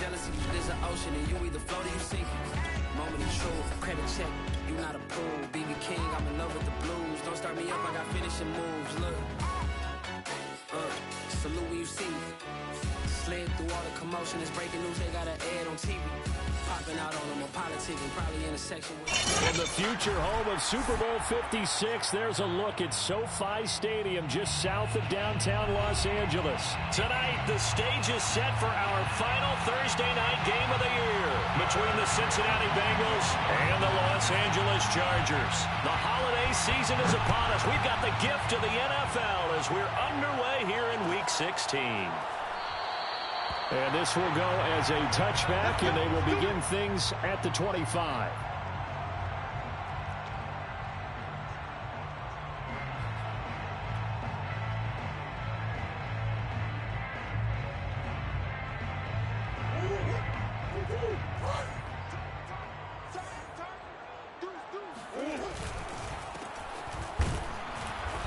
Jealousy is an ocean, and you either float or you sink. Moment of truth, credit check, you not approved. BB King, I'm in love with the blues. Don't start me up, I got finishing moves. Look, salute when you see me. Slid through all the commotion, it's breaking news, they got an ad on TV. Popping out on them, I'm politicking, probably in a section with... In the future home of Super Bowl 56, there's a look at SoFi Stadium just south of downtown Los Angeles. Tonight, the stage is set for our final Thursday night game of the year between the Cincinnati Bengals and the Los Angeles Chargers. The holiday season is upon us. We've got the gift of the NFL as we're underway here in Week 16. And this will go as a touchback, and they will begin things at the 25.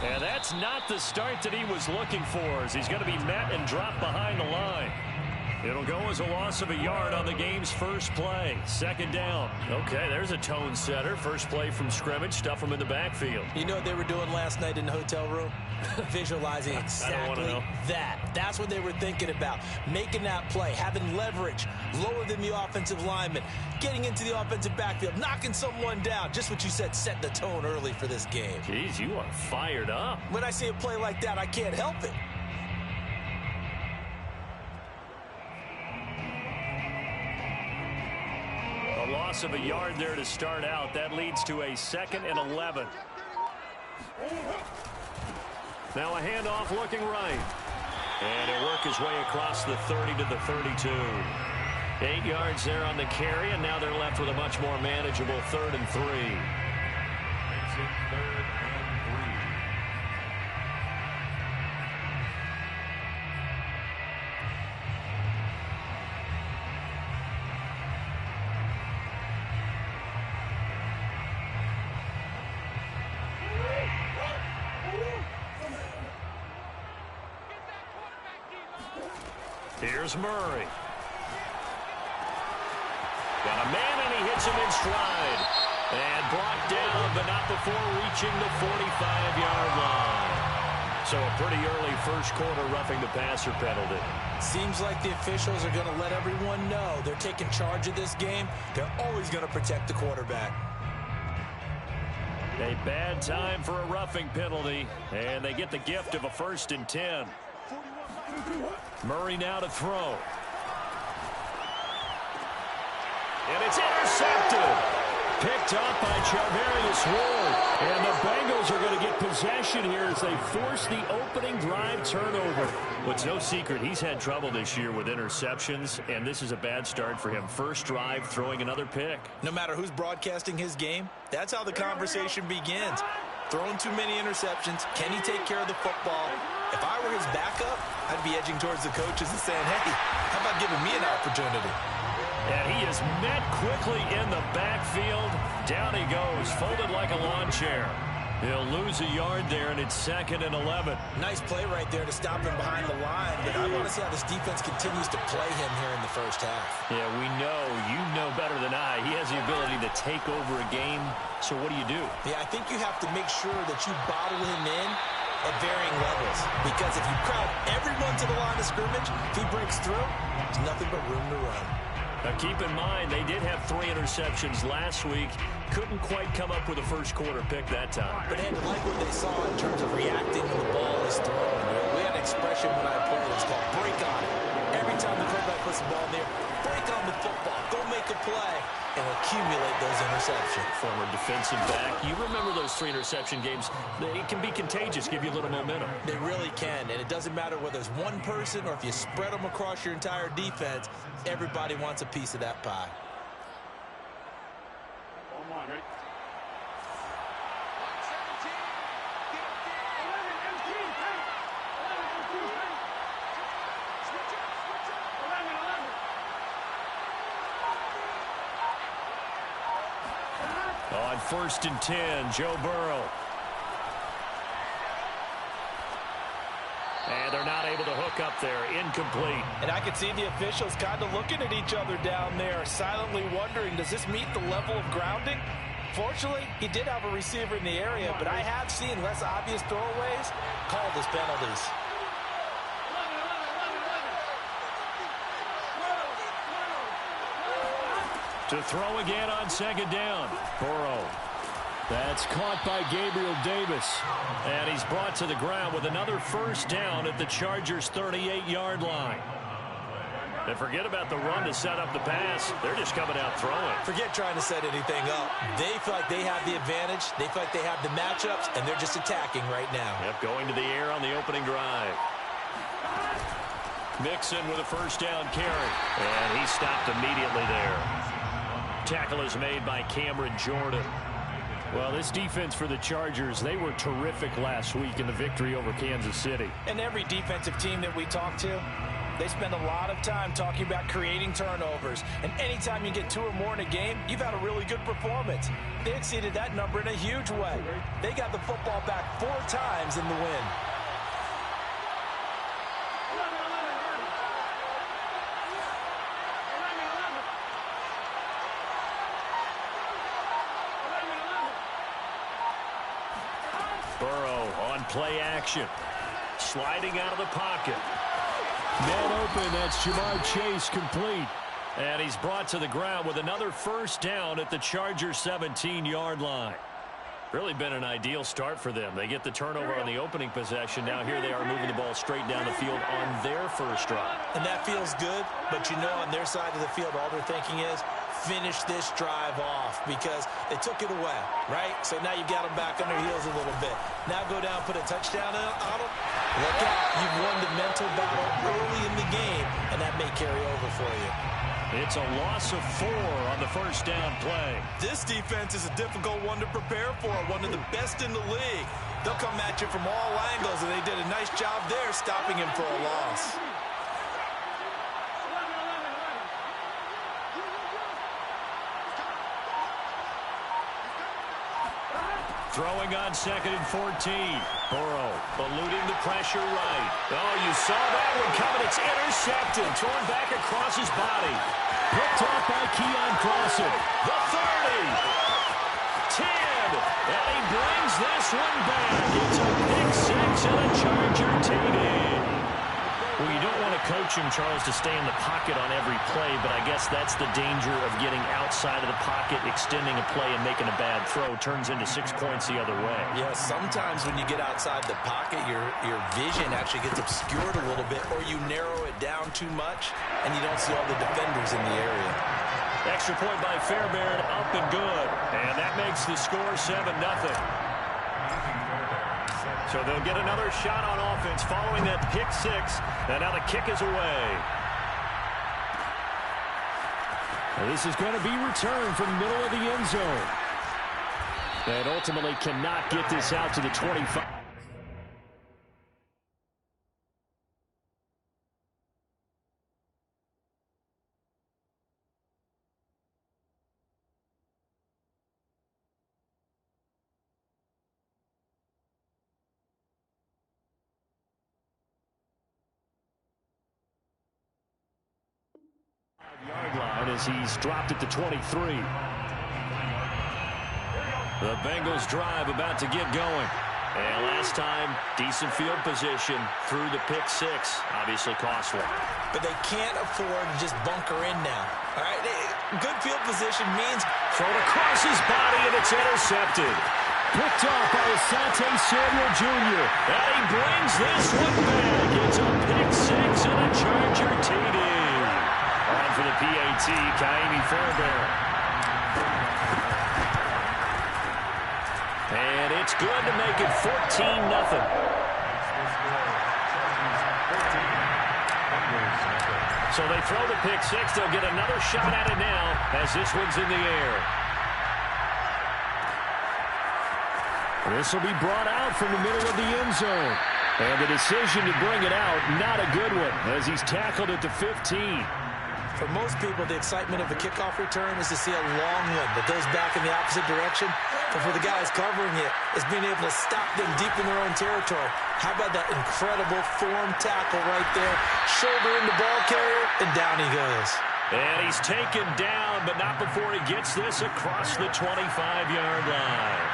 And that's not the start that he was looking for, as he's going to be met and dropped behind the line. It'll go as a loss of a yard on the game's first play. Second down. Okay, there's a tone setter. First play from scrimmage. Stuff them in the backfield. You know what they were doing last night in the hotel room? Visualizing exactly that. That's what they were thinking about. Making that play, having leverage, lower than the offensive lineman, getting into the offensive backfield, knocking someone down. Just what you said, set the tone early for this game. Jeez, you are fired up. When I see a play like that, I can't help it. A loss of a yard there to start out. That leads to a 2nd and 11. Now a handoff looking right. And it'll work his way across the 30 to the 32. 8 yards there on the carry, and now they're left with a much more manageable 3rd and 3. Here's Murray. Got a man, and he hits him in stride. And blocked down, but not before reaching the 45-yard line. So a pretty early first quarter roughing the passer penalty. Seems like the officials are going to let everyone know they're taking charge of this game. They're always going to protect the quarterback. A bad time for a roughing penalty, and they get the gift of a 1st and 10. Murray now to throw. And it's intercepted. Picked up by Charvarius Ward. And the Bengals are going to get possession here as they force the opening drive turnover. Well, it's no secret he's had trouble this year with interceptions, and this is a bad start for him. First drive, throwing another pick. No matter who's broadcasting his game, that's how the conversation begins. Throwing too many interceptions. Can he take care of the football? If I were his backup, I'd be edging towards the coaches and saying, hey, how about giving me an opportunity? And he is met quickly in the backfield. Down he goes, folded like a lawn chair. He'll lose a yard there, and it's 2nd and 11. Nice play right there to stop him behind the line, but I want to see how this defense continues to play him here in the first half. Yeah, we know. You know better than I. He has the ability to take over a game, so what do you do? Yeah, I think you have to make sure that you bottle him in at varying levels, because if you crowd everyone to the line of scrimmage, if he breaks through, there's nothing but room to run. Now keep in mind, they did have 3 interceptions last week. Couldn't quite come up with a first quarter pick that time. But Ed, like what they saw in terms of reacting when the ball is thrown. We had an expression when I played, it was called break on it. Every time the quarterback puts the ball in there, break on the football, go make a play, and accumulate those interceptions. Former defensive back. You remember those 3 interception games. It can be contagious, give you a little momentum. They really can, and it doesn't matter whether it's one person or if you spread them across your entire defense, everybody wants a piece of that pie. On 1st and 10, Joe Burrow. And they're not able to hook up there. Incomplete. And I could see the officials kind of looking at each other down there, silently wondering, does this meet the level of grounding? Fortunately, he did have a receiver in the area, but I have seen less obvious throwaways called as penalties. To throw again on second down. Burrow. That's caught by Gabriel Davis. And he's brought to the ground with another first down at the Chargers' 38-yard line. And forget about the run to set up the pass. They're just coming out throwing. Forget trying to set anything up. They feel like they have the advantage. They feel like they have the matchups, and they're just attacking right now. Yep, going to the air on the opening drive. Mixon with a first down carry. And he stopped immediately there. Tackle is made by Cameron Jordan. Well, this defense for the Chargers, they were terrific last week in the victory over Kansas City. And every defensive team that we talk to, they spend a lot of time talking about creating turnovers. And anytime you get 2 or more in a game, you've had a really good performance. They exceeded that number in a huge way. They got the football back 4 times in the win. Burrow on play action. Sliding out of the pocket. Man open, that's Jamar Chase complete. And he's brought to the ground with another first down at the Chargers' 17-yard line. Really been an ideal start for them. They get the turnover on the opening possession. Now here they are moving the ball straight down the field on their first drive. And that feels good, but you know on their side of the field all they're thinking is finish this drive off because they took it away, right? So now you got them back on their heels a little bit. Now go down, put a touchdown on them. Look out. You've won the mental battle early in the game, and that may carry over for you. It's a loss of 4 on the first down play. This defense is a difficult one to prepare for, one of the best in the league. They'll come at you from all angles, and they did a nice job there stopping him for a loss. Throwing on 2nd and 14. Burrow eluding the pressure right. Oh, you saw that one coming. It's intercepted. Thrown back across his body. Picked off by Keon Crossen. The 30. 10. And he brings this one back. It's a pick 6 and a Charger TD. Well, you don't want to coach him, Charles, to stay in the pocket on every play, but I guess that's the danger of getting outside of the pocket, extending a play, and making a bad throw. Turns into 6 points the other way. Yeah, sometimes when you get outside the pocket, your vision actually gets obscured a little bit, or you narrow it down too much, and you don't see all the defenders in the area. Extra point by Fairbairn, up and good. And that makes the score 7-0. So they'll get another shot on offense following that pick 6. And now the kick is away. And this is going to be returned from the middle of the end zone. And ultimately cannot get this out to the 25. Yard line as he's dropped it to 23. The Bengals drive about to get going. And last time, decent field position through the pick 6. Obviously costly. But they can't afford to just bunker in now. All right, good field position means thrown across his body, and it's intercepted. Picked off by Asante Samuel Jr. And he brings this one back. It's a pick 6 and a Charger TD. On for the PAT, Kaimi Fairbairn. And it's good to make it 14-0. So they throw the pick 6. They'll get another shot at it now as this one's in the air. This will be brought out from the middle of the end zone. And the decision to bring it out, not a good one, as he's tackled at the 15. For most people, the excitement of a kickoff return is to see a long one that goes back in the opposite direction. But for the guys covering it, it's being able to stop them deep in their own territory. How about that incredible form tackle right there? Shoulder in the ball carrier, and down he goes. And he's taken down, but not before he gets this across the 25-yard line.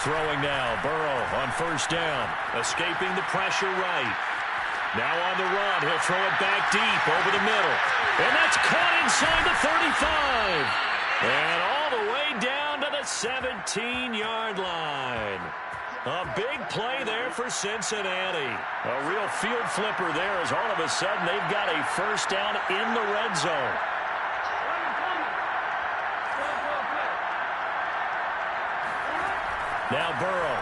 Throwing now, Burrow on first down, escaping the pressure right. Now on the run, he'll throw it back deep over the middle. And that's caught inside the 35. And all the way down to the 17-yard line. A big play there for Cincinnati. A real field flipper there as all of a sudden they've got a first down in the red zone. Now Burrow.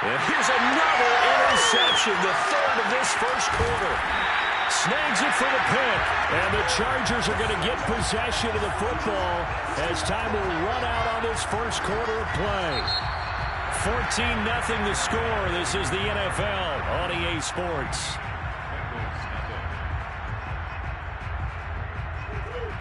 And here's another interception, the third of this first quarter. Snags it for the pick. And the Chargers are going to get possession of the football as time will run out on this first quarter of play. 14-0 the score. This is the NFL on EA Sports.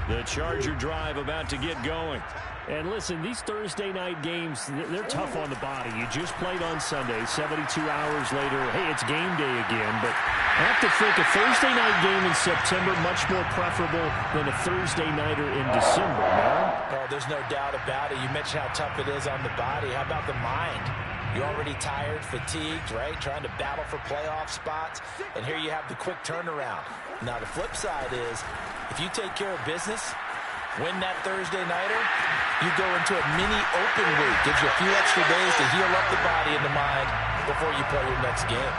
The Charger drive about to get going. And listen, these Thursday night games, they're tough on the body. You just played on Sunday, 72 hours later. Hey, it's game day again. But I have to think a Thursday night game in September much more preferable than a Thursday nighter in December, no? Oh, there's no doubt about it. You mentioned how tough it is on the body. How about the mind? You're already tired, fatigued, right? Trying to battle for playoff spots. And here you have the quick turnaround. Now, the flip side is, if you take care of business, win that Thursday nighter, you go into a mini open week. Gives you a few extra days to heal up the body and the mind before you play your next game.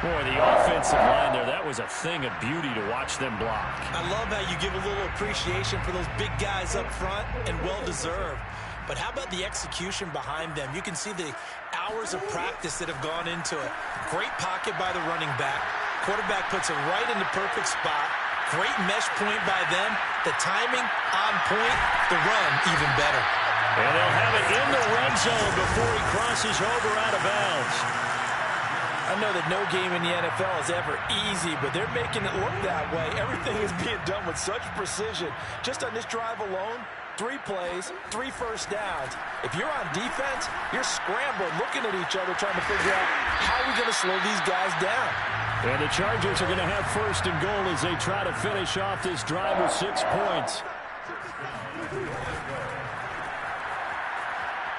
Boy, the offensive line there, that was a thing of beauty to watch them block. I love how you give a little appreciation for those big guys up front, and well-deserved. But how about the execution behind them? You can see the hours of practice that have gone into it. Great pocket by the running back. Quarterback puts it right in the perfect spot. Great mesh point by them. The timing on point. The run even better. And they'll have it in the red zone before he crosses over out of bounds. I know that no game in the NFL is ever easy, but they're making it look that way. Everything is being done with such precision. Just on this drive alone, 3 plays, 3 first downs. If you're on defense, you're scrambling, looking at each other, trying to figure out how are we going to slow these guys down. And the Chargers are going to have first and goal as they try to finish off this drive with 6 points.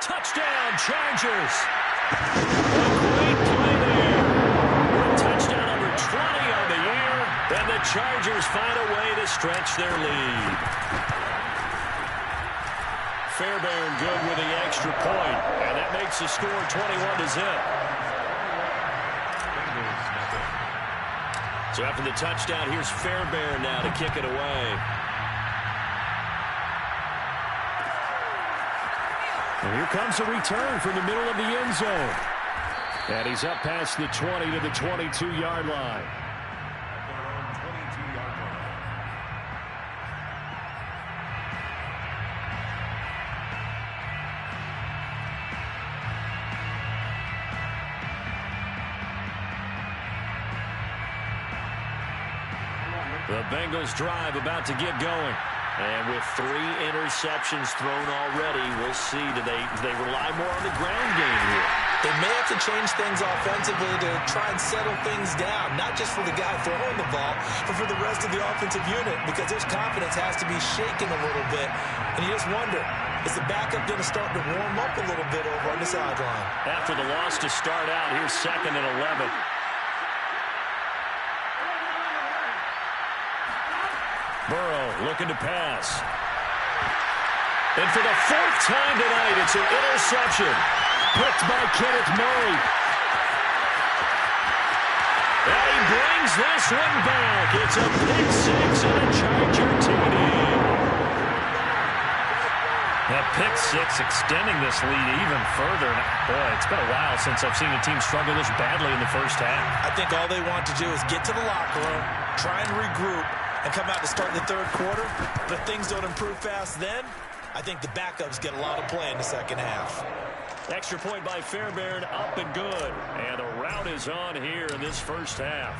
Touchdown, Chargers. A great play there. Touchdown number 20 on the year. And the Chargers find a way to stretch their lead. Fairbairn good with the extra point. And that makes the score 21-0. So after the touchdown, here's Fairbairn now to kick it away. And here comes a return from the middle of the end zone. And he's up past the 20 to the 22-yard line. The Bengals drive about to get going. And with 3 interceptions thrown already, we'll see. Do they rely more on the ground game here? They may have to change things offensively to try and settle things down, not just for the guy throwing the ball, but for the rest of the offensive unit, because his confidence has to be shaken a little bit. And you just wonder, is the backup going to start to warm up a little bit over on the sideline? After the loss to start out, here's 2nd and 11. Burrow looking to pass. And for the 4th time tonight, it's an interception. Picked by Kenneth Murray. And he brings this one back. It's a pick 6 and a Charger TD. That pick 6 extending this lead even further. Boy, it's been a while since I've seen a team struggle this badly in the first half. I think all they want to do is get to the locker room, try and regroup, and come out to start the 3rd quarter. But if things don't improve fast then, I think the backups get a lot of play in the second half. Extra point by Fairbairn, up and good. And a rout is on here in this first half.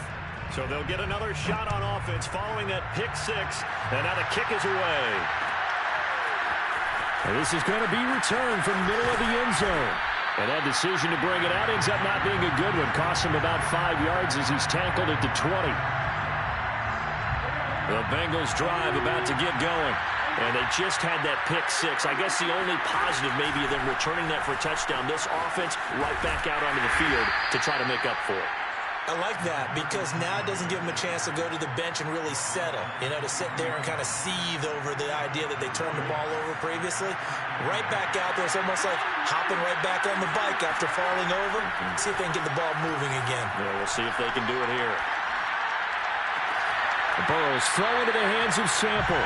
So they'll get another shot on offense following that pick six. And now the kick is away. And this is going to be returned from the middle of the end zone. And that decision to bring it out ends up not being a good one. Costs him about 5 yards as he's tackled at the 20. The Bengals drive about to get going. And they just had that pick six. I guess the only positive maybe of them returning that for a touchdown. This offense right back out onto the field to try to make up for it. I like that because now it doesn't give them a chance to go to the bench and really settle, to sit there and kind of seethe over the idea that they turned the ball over previously. Right back out there, it's almost like hopping right back on the bike after falling over. See if they can get the ball moving again. Yeah, we'll see if they can do it here. The Burrows throw into the hands of Sample.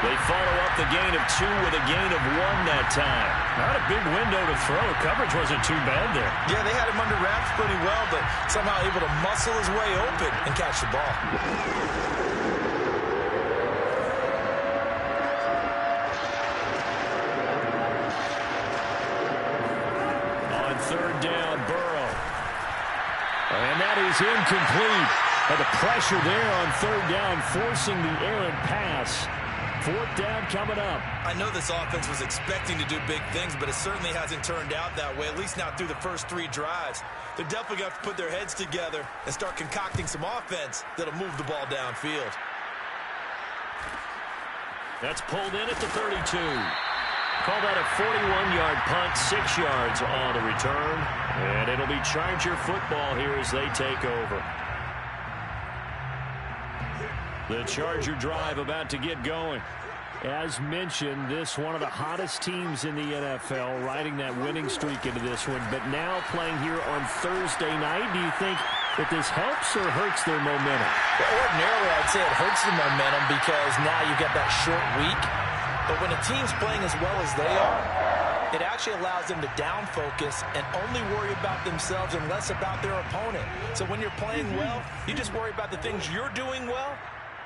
They follow up the gain of 2 with a gain of 1 that time. Not a big window to throw. Coverage wasn't too bad there. Yeah, they had him under wraps pretty well, but somehow able to muscle his way open and catch the ball. On third down, Burrow. And that is incomplete. And the pressure there on third down, forcing the errant pass. Fourth down coming up. I know this offense was expecting to do big things, but it certainly hasn't turned out that way, at least not through the first 3 drives. They're definitely going to have to put their heads together and start concocting some offense that'll move the ball downfield. That's pulled in at the 32. Call that a 41-yard punt, 6 yards on the return. And it'll be Charger football here as they take over. The Charger drive about to get going. As mentioned, this one of the hottest teams in the NFL, riding that winning streak into this one, but now playing here on Thursday night. Do you think that this helps or hurts their momentum? Well, ordinarily, I'd say it hurts the momentum because now you get that short week. But when a team's playing as well as they are, it actually allows them to down focus and only worry about themselves and less about their opponent. So when you're playing well, you just worry about the things you're doing well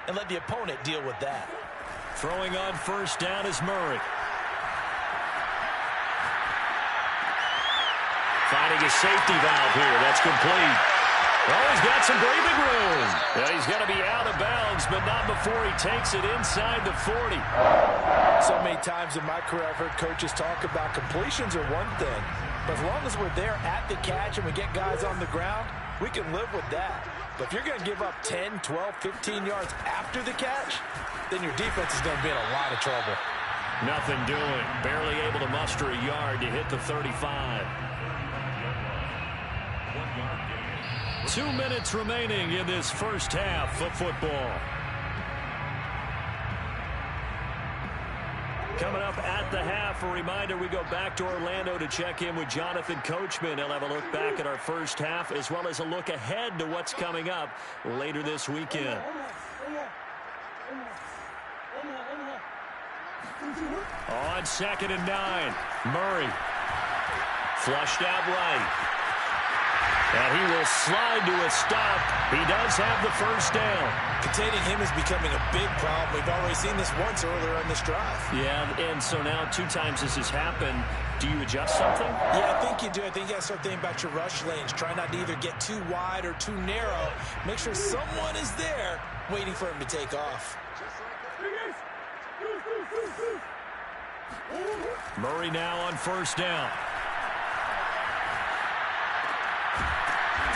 and let the opponent deal with that. Throwing on first down is Murray. Finding a safety valve here. That's complete. Oh, he's got some breathing room. Yeah, he's going to be out of bounds, but not before he takes it inside the 40. So many times in my career I've heard coaches talk about completions are one thing, but as long as we're there at the catch and we get guys on the ground, we can live with that. But if you're going to give up 10, 12, 15 yards after the catch, then your defense is going to be in a lot of trouble. Nothing doing. Barely able to muster a yard to hit the 35. 2 minutes remaining in this first half of football. Coming up at the half, a reminder, we go back to Orlando to check in with Jonathan Coachman. He'll have a look back at our first half as well as a look ahead to what's coming up later this weekend. On 2nd and 9, Murray flushed out right. And he will slide to a stop. He does have the first down. Containing him is becoming a big problem. We've already seen this once earlier on this drive. Yeah, and so now 2 times this has happened. Do you adjust something? Yeah, I think you do. I think you got to start thinking about your rush lanes. Try not to either get too wide or too narrow. Make sure someone is there waiting for him to take off. Murray now on first down.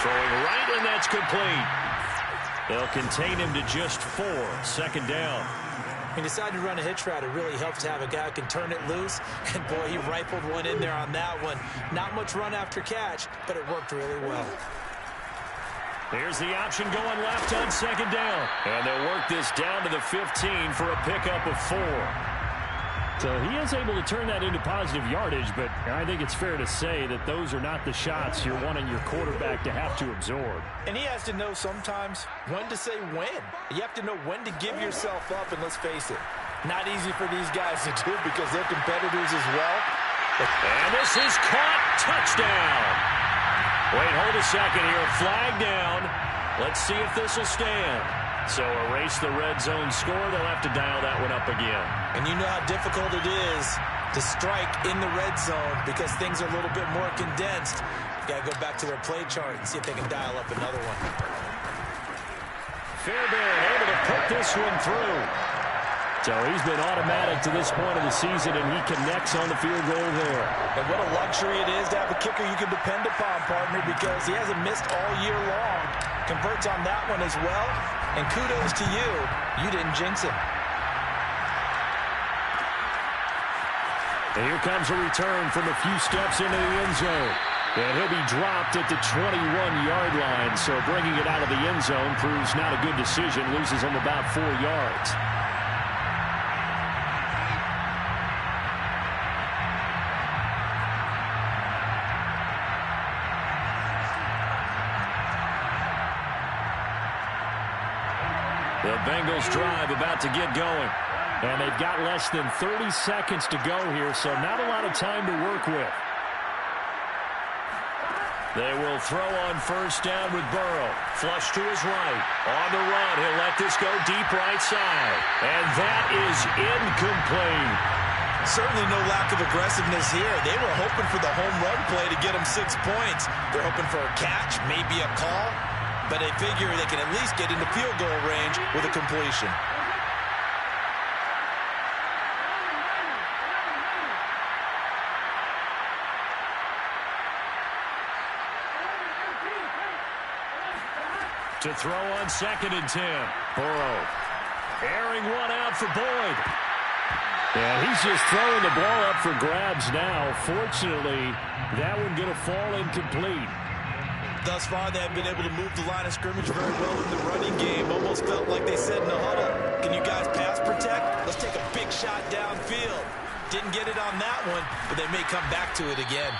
Throwing right, and that's complete. They'll contain him to just 4. 2nd down. He decided to run a hitch route. It really helps to have a guy who can turn it loose. And, boy, he rifled one in there on that one. Not much run after catch, but it worked really well. Here's the option going left on 2nd down. And they'll work this down to the 15 for a pickup of 4. So he is able to turn that into positive yardage, but I think it's fair to say that those are not the shots you're wanting your quarterback to have to absorb. And he has to know sometimes when to say when. You have to know when to give yourself up, and let's face it, not easy for these guys to do because they're competitors as well. And this is caught. Touchdown. Wait, hold a second here. Flag down. Let's see if this will stand. So erase the red zone score. They'll have to dial that one up again. And you know how difficult it is to strike in the red zone because things are a little bit more condensed. You got to go back to their play chart and see if they can dial up another one. Fairbairn able to put this one through. So he's been automatic to this point of the season, and he connects on the field goal there. And what a luxury it is to have a kicker you can depend upon, partner, because he hasn't missed all year long. Converts on that one as well. And kudos to you. You didn't jinx him. And here comes a return from a few steps into the end zone. And he'll be dropped at the 21-yard line. So bringing it out of the end zone proves not a good decision. Loses him about 4 yards. The Bengals drive about to get going. And they've got less than 30 seconds to go here, so not a lot of time to work with. They will throw on first down with Burrow. Flush to his right. On the run, he'll let this go deep right side. And that is incomplete. Certainly no lack of aggressiveness here. They were hoping for the home run play to get them 6 points. They're hoping for a catch, maybe a call. But they figure they can at least get into field goal range with a completion. To throw on 2nd and 10. Burrow airing one out for Boyd. And he's just throwing the ball up for grabs now. Fortunately, that one going to fall incomplete. Thus far, they have been able to move the line of scrimmage very well in the running game. Almost felt like they said in the huddle, can you guys pass protect? Let's take a big shot downfield. Didn't get it on that one, but they may come back to it again.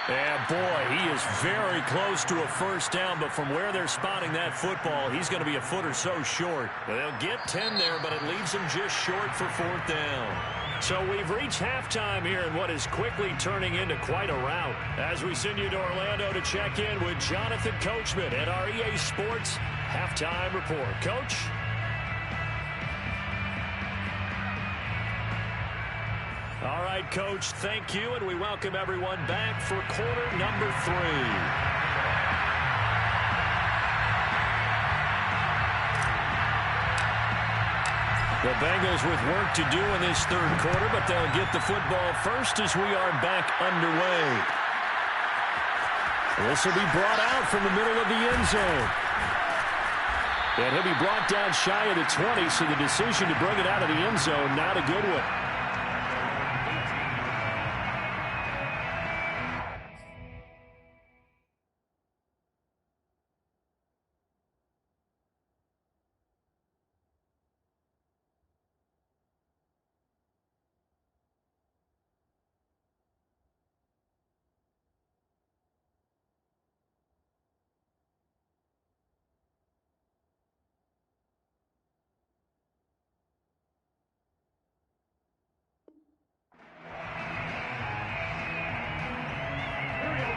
And boy, he is very close to a first down, but from where they're spotting that football, he's going to be a foot or so short. They'll get 10 there, but it leaves them just short for 4th down. So we've reached halftime here in what is quickly turning into quite a rout. As we send you to Orlando to check in with Jonathan Coachman at our EA Sports Halftime Report. Coach? All right, Coach, thank you, and we welcome everyone back for quarter number 3. The Bengals with work to do in this 3rd quarter, but they'll get the football first as we are back underway. This will be brought out from the middle of the end zone. And he'll be brought down shy of the 20, so the decision to bring it out of the end zone, not a good one.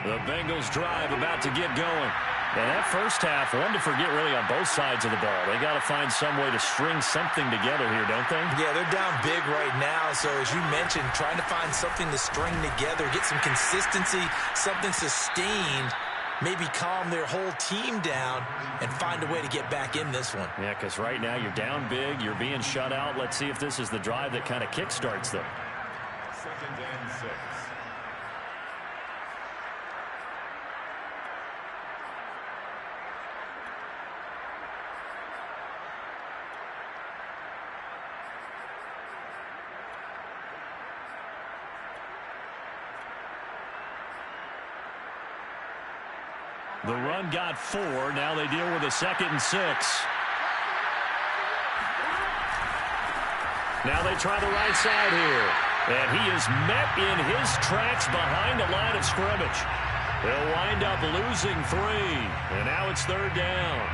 The Bengals drive about to get going. And that first half, one to forget really on both sides of the ball. They got to find some way to string something together here, don't they? Yeah, they're down big right now. So as you mentioned, trying to find something to string together, get some consistency, something sustained, maybe calm their whole team down and find a way to get back in this one. Yeah, because right now you're down big, you're being shut out. Let's see if this is the drive that kind of kickstarts them. 2nd and 6. The run got 4. Now they deal with a 2nd and 6. Now they try the right side here. And he is met in his tracks behind the line of scrimmage. They'll wind up losing 3. And now it's 3rd down.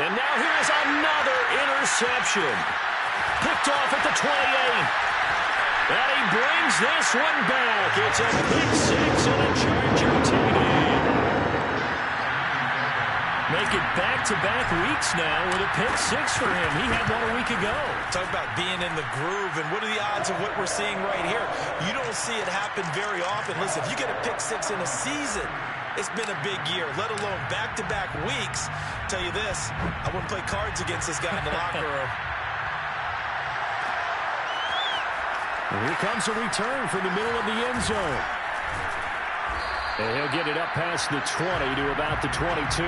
And now here's another interception. Picked off at the 28. And he brings this one back. It's a pick six and a Charger TD. Make it back-to-back weeks now with a pick six for him. He had one a week ago. Talk about being in the groove, and what are the odds of what we're seeing right here? You don't see it happen very often. Listen, if you get a pick six in a season, it's been a big year, let alone back-to-back weeks. Tell you this, I wouldn't play cards against this guy in the locker room. And here comes a return from the middle of the end zone. And he'll get it up past the 20 to about the 22.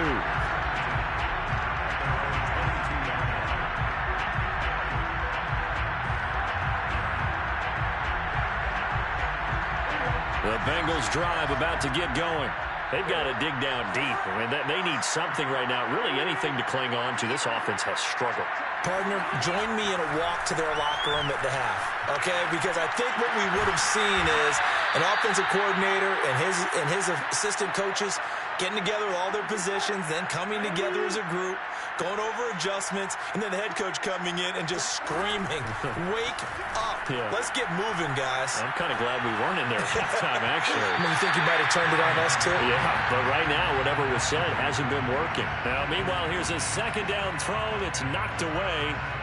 The Bengals drive about to get going. They've got to dig down deep. I mean, they need something right now, really anything to cling on to. This offense has struggled. Partner, join me in a walk to their locker room at the half, okay? Because I think what we would have seen is an offensive coordinator and his assistant coaches getting together with all their positions, then coming together as a group, going over adjustments, and then the head coach coming in and just screaming, wake up. Yeah. Let's get moving, guys. I'm kind of glad we weren't in there at halftime, actually. I mean, you think he might have turned it on us, too? Yeah, but right now, whatever was said hasn't been working. Now, meanwhile, here's a second down throw that's knocked away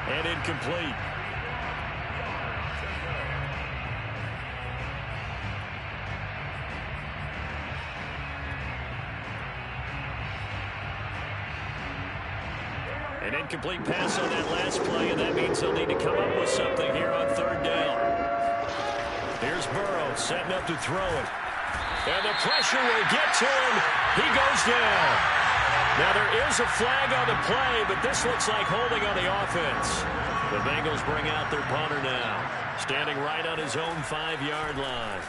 and incomplete. An incomplete pass on that last play, and that means they'll need to come up with something here on third down. Here's Burrow setting up to throw it. And the pressure will get to him. He goes down. Now there is a flag on the play, but this looks like holding on the offense. The Bengals bring out their punter now, standing right on his own 5-yard line.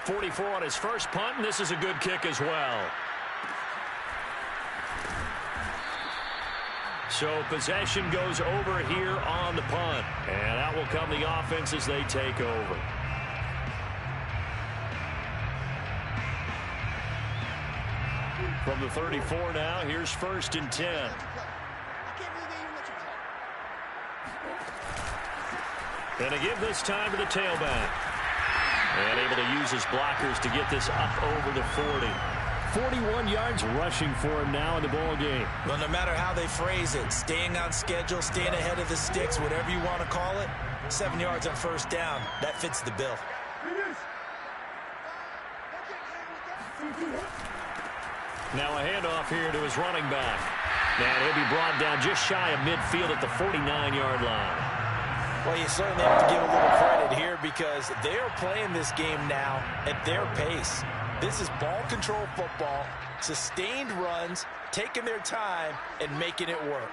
44 on his first punt, and this is a good kick as well. So possession goes over here on the punt. And out will come the offense as they take over. From the 34 now, here's 1st and 10. And to give this time to the tailback. And able to use his blockers to get this up over the 40. 41 yards rushing for him now in the ball game. Well, no matter how they phrase it, staying on schedule, staying ahead of the sticks, whatever you want to call it, 7 yards on first down, that fits the bill. Now a handoff here to his running back. And he'll be brought down just shy of midfield at the 49-yard line. Well, you certainly have to give a little credit here because they are playing this game now at their pace. This is ball control football, sustained runs, taking their time, and making it work.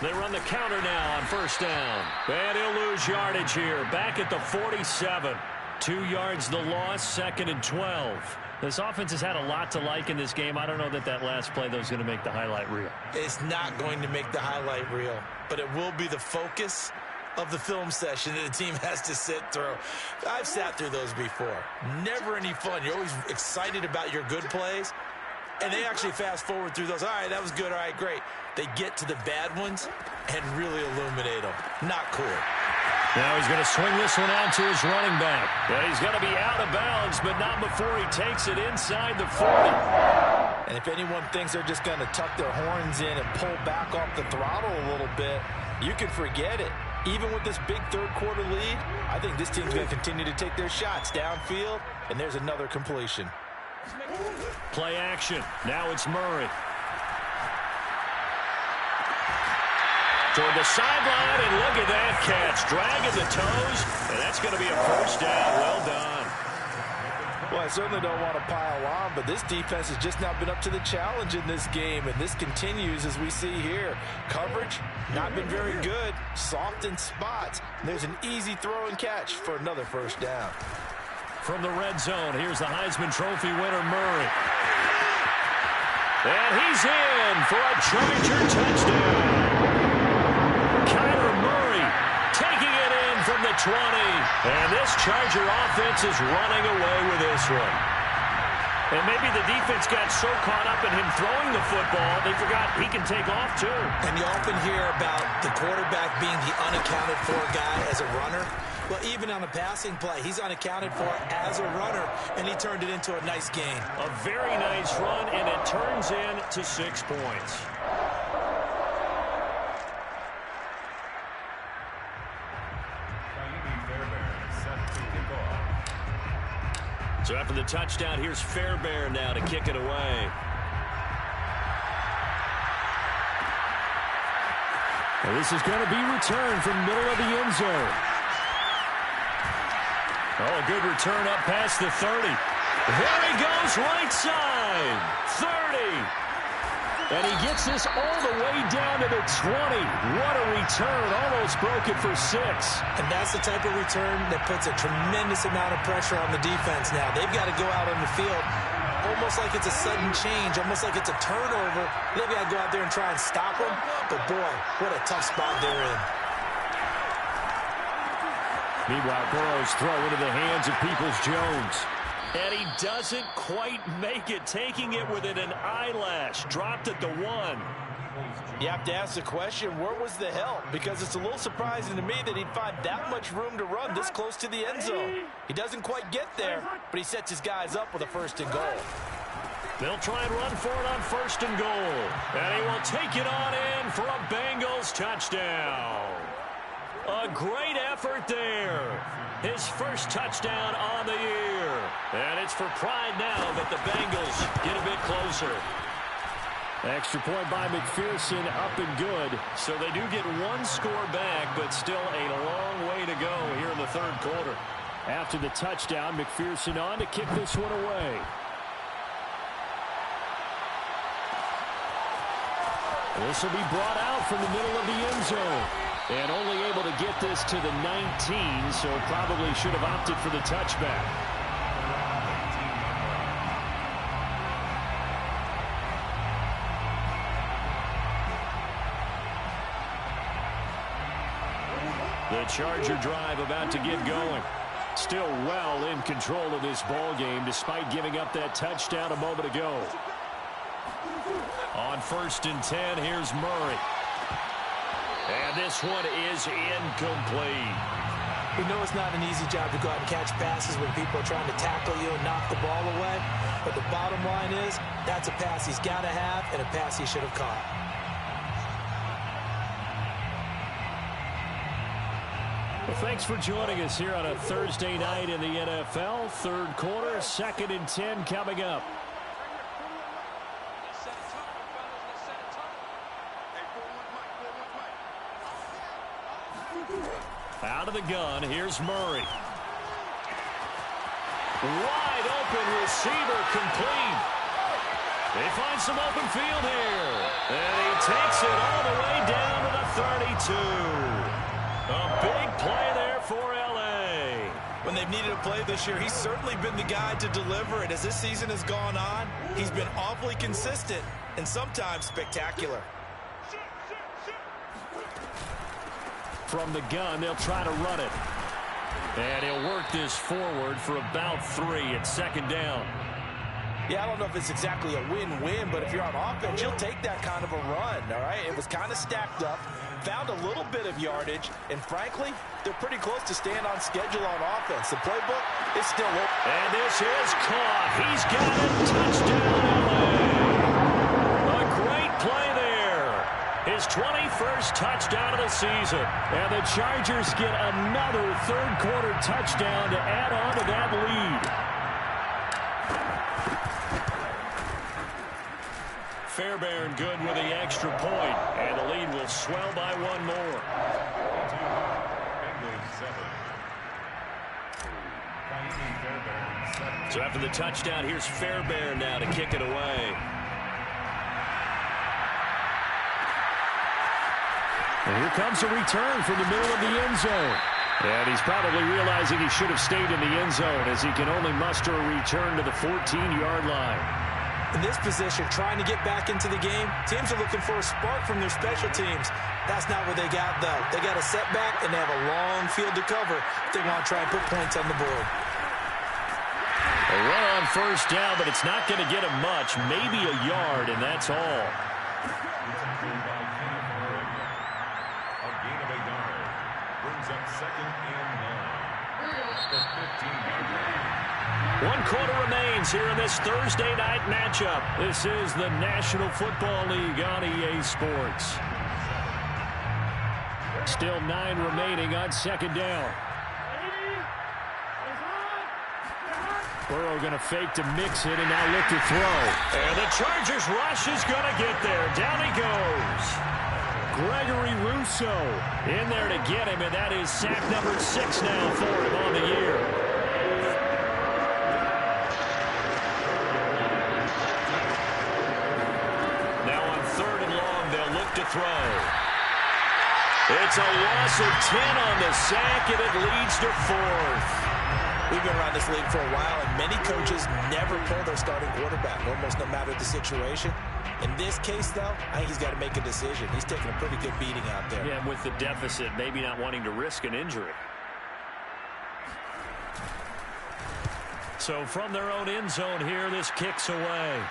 They run the counter now on first down. And he'll lose yardage here, back at the 47. 2 yards the loss, 2nd and 12. This offense has had a lot to like in this game. I don't know that that last play, though, is going to make the highlight reel. It's not going to make the highlight reel, but it will be the focus of the film session that the team has to sit through. I've sat through those before. Never any fun. You're always excited about your good plays, and they actually fast forward through those. All right, that was good. All right, great. They get to the bad ones and really illuminate them. Not cool. Now he's going to swing this one out to his running back. But he's going to be out of bounds, but not before he takes it inside the 40. And if anyone thinks they're just going to tuck their horns in and pull back off the throttle a little bit, you can forget it. Even with this big third-quarter lead, I think this team's going to continue to take their shots downfield, and there's another completion. Play action. Now it's Murray. Toward the sideline, and look at that catch. Dragging the toes, and that's going to be a first down. Well done. Well, I certainly don't want to pile on, but this defense has just not been up to the challenge in this game, and this continues as we see here. Coverage, not been very good. Soft in spots. There's an easy throw and catch for another first down. From the red zone, here's the Heisman Trophy winner, Murray. And he's in for a Charger touchdown. Taking it in from the 20. And this Charger offense is running away with this one. And maybe the defense got so caught up in him throwing the football, they forgot he can take off too. And you often hear about the quarterback being the unaccounted for guy as a runner. Well, even on a passing play, he's unaccounted for as a runner, and he turned it into a nice gain. A very nice run, and it turns into 6 points. So after the touchdown, here's Fairbairn now to kick it away. And this is going to be returned from middle of the end zone. Oh, a good return up past the 30. There he goes, right side. 30. And he gets this all the way down to the 20. What a return. Almost broke it for 6. And that's the type of return that puts a tremendous amount of pressure on the defense now. They've got to go out on the field almost like it's a sudden change, almost like it's a turnover. They've got to go out there and try and stop them. But, boy, what a tough spot they're in. Meanwhile, Burrow's throw into the hands of Peoples-Jones. And he doesn't quite make it, taking it within an eyelash. Dropped at the 1. You have to ask the question, where was the help? Because it's a little surprising to me that he'd find that much room to run this close to the end zone. He doesn't quite get there, but he sets his guys up with a 1st and goal. They'll try and run for it on 1st and goal. And he will take it on in for a Bengals touchdown. A great effort there. His first touchdown on the year. And it's for pride now that the Bengals get a bit closer. Extra point by McPherson, up and good. So they do get 1 score back, but still a long way to go here in the 3rd quarter. After the touchdown, McPherson on to kick this one away. This will be brought out from the middle of the end zone. And only able to get this to the 19, so probably should have opted for the touchback. The Charger drive about to get going. Still well in control of this ball game, despite giving up that touchdown a moment ago. On 1st and 10, here's Murray. And this one is incomplete. We know it's not an easy job to go out and catch passes when people are trying to tackle you and knock the ball away. But the bottom line is, that's a pass he's got to have and a pass he should have caught. Well, thanks for joining us here on a Thursday night in the NFL. 3rd quarter, 2nd and 10 coming up. Out of the gun, here's Murray. Wide open receiver, complete. They find some open field here. And he takes it all the way down to the 32. A big play there for L.A. When they've needed a play this year, he's certainly been the guy to deliver it. As this season has gone on, he's been awfully consistent and sometimes spectacular. From the gun, they'll try to run it. And he'll work this forward for about 3 at 2nd down. Yeah, I don't know if it's exactly a win-win, but if you're on offense, you'll take that kind of a run, all right? It was kind of stacked up, found a little bit of yardage, and frankly, they're pretty close to staying on schedule on offense. The playbook is still open. And this is caught. He's got it. Touchdown, LA. A great play there. His 21st touchdown of the season. And the Chargers get another 3rd quarter touchdown to add on to that lead. Fairbairn good with the extra point, and the lead will swell by 1 more. So after the touchdown, here's Fairbairn now to kick it away. And here comes a return from the middle of the end zone. And he's probably realizing he should have stayed in the end zone as he can only muster a return to the 14-yard line. In this position, trying to get back into the game, teams are looking for a spark from their special teams. That's not what they got, though. They got a setback, and they have a long field to cover if they want to try and put points on the board. A run on first down, but it's not going to get him much. Maybe a yard, and that's all. A gain of a yard. Brings up 2nd and 9. The 15-yard line. 1 quarter remains here in this Thursday night matchup. This is the National Football League on EA Sports. Still 9 remaining on 2nd down. Burrow going to fake to mix it and now look to throw. And the Chargers rush is going to get there. Down he goes. Gregory Rousseau in there to get him, and that is sack number 6 now for him on the year. Now on 3rd and long, they'll look to throw. It's a loss of 10 on the sack, and it leads to 4th. We've been around this league for a while, and many coaches never pull their starting quarterback, almost no matter the situation. In this case, though, I think he's got to make a decision. He's taking a pretty good beating out there. Yeah, and with the deficit, maybe not wanting to risk an injury. So from their own end zone here, this kicks away.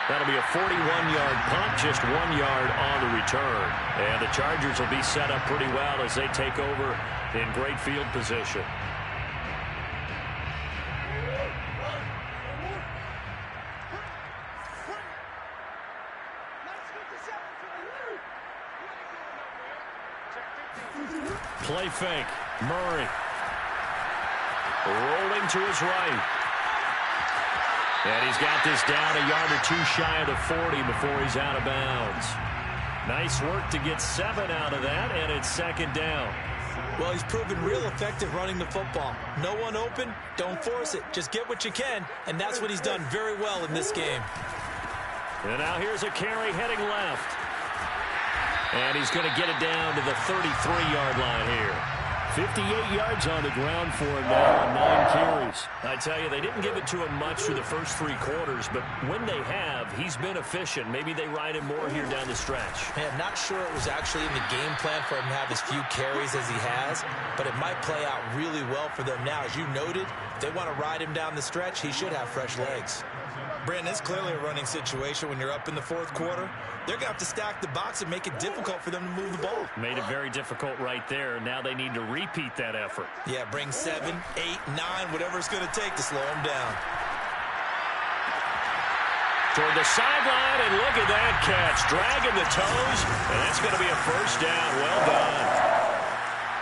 That'll be a 41-yard punt, just 1 yard on the return. And the Chargers will be set up pretty well as they take over in great field position. Play fake. Murray. Rolling to his right. And he's got this down a yard or 2 shy of the 40 before he's out of bounds. Nice work to get 7 out of that, and it's 2nd down. Well, he's proven real effective running the football. No one open, don't force it. Just get what you can, and that's what he's done very well in this game. And now here's a carry heading left. And he's going to get it down to the 33-yard line here. 58 yards on the ground for him now on 9 carries. I tell you, they didn't give it to him much through the first 3 quarters, but when they have, he's been efficient. Maybe they ride him more here down the stretch. Man, I'm not sure it was actually in the game plan for him to have as few carries as he has, but it might play out really well for them now. As you noted, if they want to ride him down the stretch, he should have fresh legs. Brandon, it's clearly a running situation when you're up in the 4th quarter. They're going to have to stack the box and make it difficult for them to move the ball. Made it very difficult right there. Now they need to repeat that effort. Yeah, bring 7, 8, 9, whatever it's going to take to slow him down. Toward the sideline, and look at that catch. Dragging the toes, and that's going to be a first down. Well done.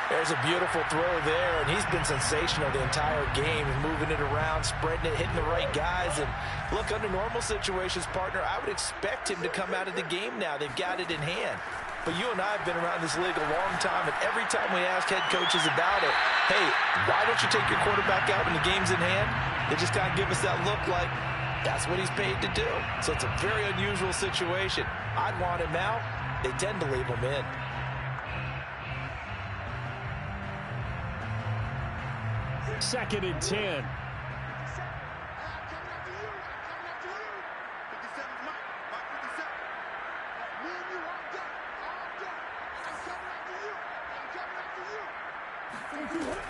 There's a beautiful throw there, and he's been sensational the entire game, moving it around, spreading it, hitting the right guys. And look, under normal situations, partner, I would expect him to come out of the game now. They've got it in hand. But you and I have been around this league a long time, and every time we ask head coaches about it, hey, why don't you take your quarterback out when the game's in hand? They just kind of give us that look like that's what he's paid to do. So it's a very unusual situation. I'd want him out. They tend to leave him in. Second and 10.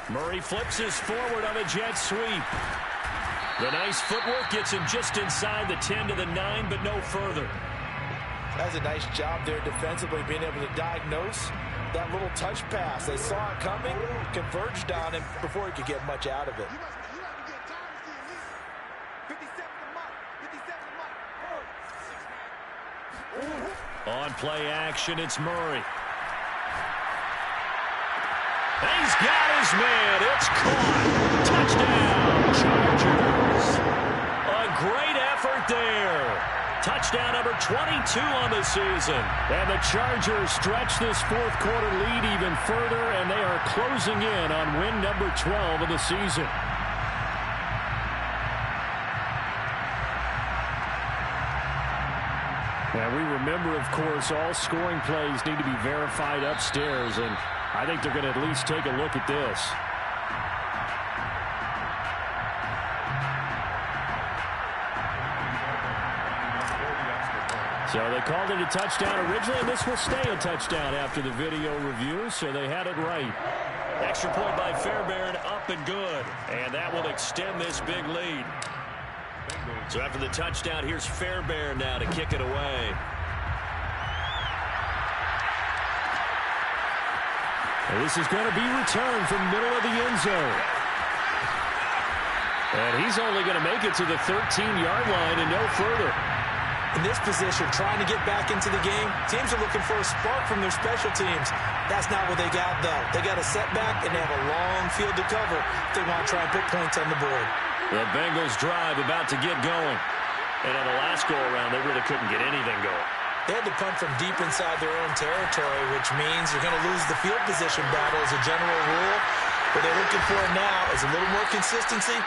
Murray flips his forward on a jet sweep. The nice footwork gets him just inside the 10 to the 9, but no further. That's a nice job there defensively, being able to diagnose that little touch pass. They saw it coming, converged on him before he could get much out of it. On play action, it's Murray. He's got his man. It's caught. Touchdown, Chargers. A great effort there. Touchdown number 22 on the season. And the Chargers stretch this 4th quarter lead even further, and they are closing in on win number 12 of the season. Now, we remember, of course, all scoring plays need to be verified upstairs, and I think they're going to at least take a look at this. So they called it a touchdown originally, and this will stay a touchdown after the video review, so they had it right. Extra point by Fairbairn, up and good. And that will extend this big lead. So after the touchdown, here's Fairbairn now to kick it away. And this is going to be returned from middle of the end zone. And he's only going to make it to the 13-yard line and no further. In this position, trying to get back into the game, teams are looking for a spark from their special teams. That's not what they got, though. They got a setback, and they have a long field to cover if they want to try and put points on the board. The Bengals drive about to get going. And on the last go-around, they really couldn't get anything going. They had to punt from deep inside their own territory, which means you're going to lose the field position battle as a general rule. What they're looking for now is a little more consistency,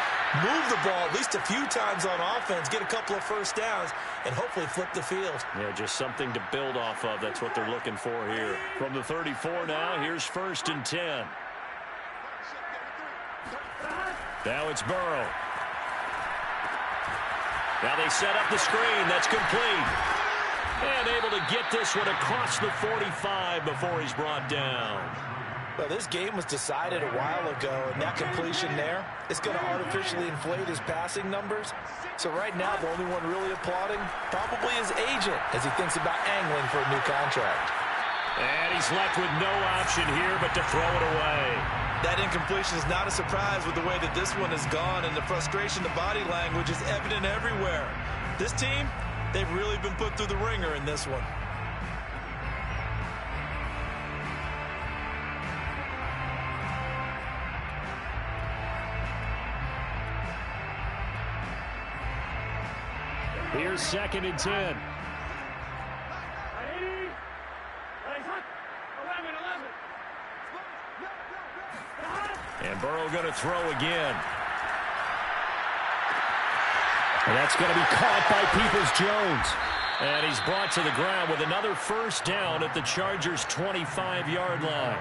move the ball at least a few times on offense, get a couple of first downs, and hopefully flip the field. Yeah, just something to build off of. That's what they're looking for here. From the 34 now, here's 1st and 10. Now it's Burrow. Now they set up the screen. That's complete. And able to get this one across the 45 before he's brought down. Well, this game was decided a while ago, and that completion there is going to artificially inflate his passing numbers. So right now, the only one really applauding probably his agent as he thinks about angling for a new contract. And he's left with no option here but to throw it away. That incompletion is not a surprise with the way that this one has gone, and the frustration, the body language is evident everywhere. This team, they've really been put through the ringer in this one. Here's 2nd and 10. And Burrow going to throw again. And that's going to be caught by Peoples-Jones. And he's brought to the ground with another first down at the Chargers' 25-yard line.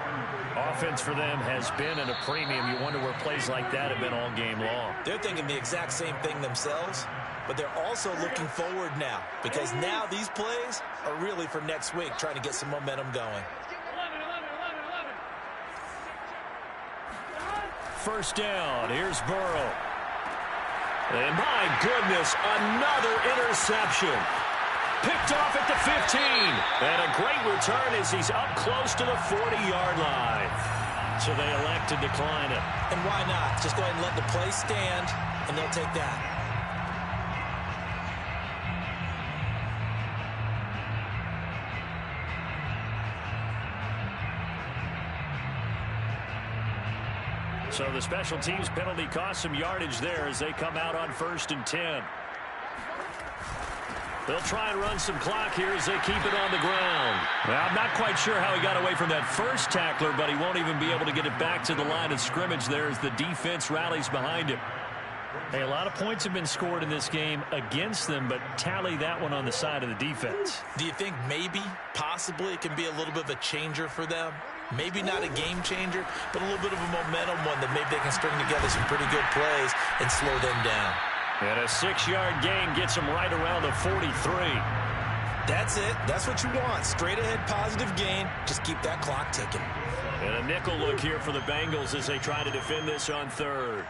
Offense for them has been at a premium. You wonder where plays like that have been all game long. They're thinking the exact same thing themselves, but they're also looking forward now because now these plays are really for next week, trying to get some momentum going. First down. Here's Burrow. And my goodness, another interception. Picked off at the 15. And a great return as he's up close to the 40-yard line. So they elect to decline it. And why not? Just go ahead and let the play stand, and they'll take that. So the special teams penalty cost some yardage there as they come out on 1st and 10. They'll try and run some clock here as they keep it on the ground. Well, I'm not quite sure how he got away from that first tackler, but he won't even be able to get it back to the line of scrimmage there as the defense rallies behind him. Hey, a lot of points have been scored in this game against them, but tally that one on the side of the defense. Do you think maybe, possibly, it can be a little bit of a changer for them? Maybe not a game changer, but a little bit of a momentum one that maybe they can string together some pretty good plays and slow them down. And a 6-yard gain gets him right around the 43. That's it. That's what you want. Straight ahead positive gain. Just keep that clock ticking. And a nickel look here for the Bengals as they try to defend this on 3rd.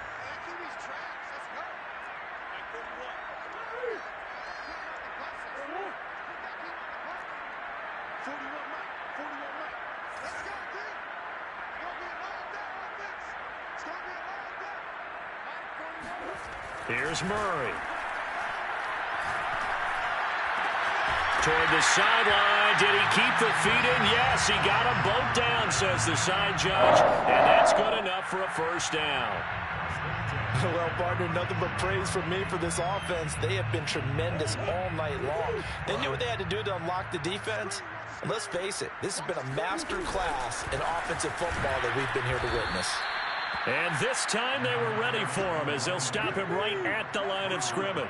Here's Murray. Toward the sideline. Did he keep the feet in? Yes, he got them both down, says the side judge. And that's good enough for a first down. Well, partner, nothing but praise from me for this offense. They have been tremendous all night long. They knew what they had to do to unlock the defense. And let's face it, this has been a master class in offensive football that we've been here to witness. And this time they were ready for him as they'll stop him right at the line of scrimmage.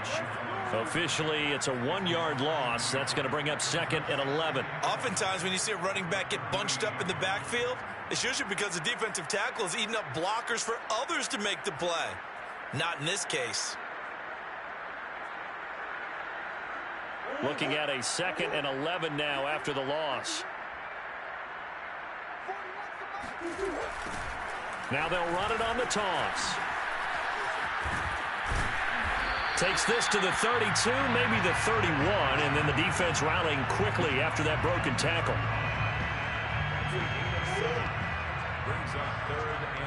Officially, it's a 1-yard loss. That's going to bring up 2nd and 11. Oftentimes when you see a running back get bunched up in the backfield, it's usually because the defensive tackle is eating up blockers for others to make the play. Not in this case. Looking at a 2nd and 11 now after the loss. Now they'll run it on the toss. Takes this to the 32, maybe the 31, and then the defense rallying quickly after that broken tackle. Brings up 3rd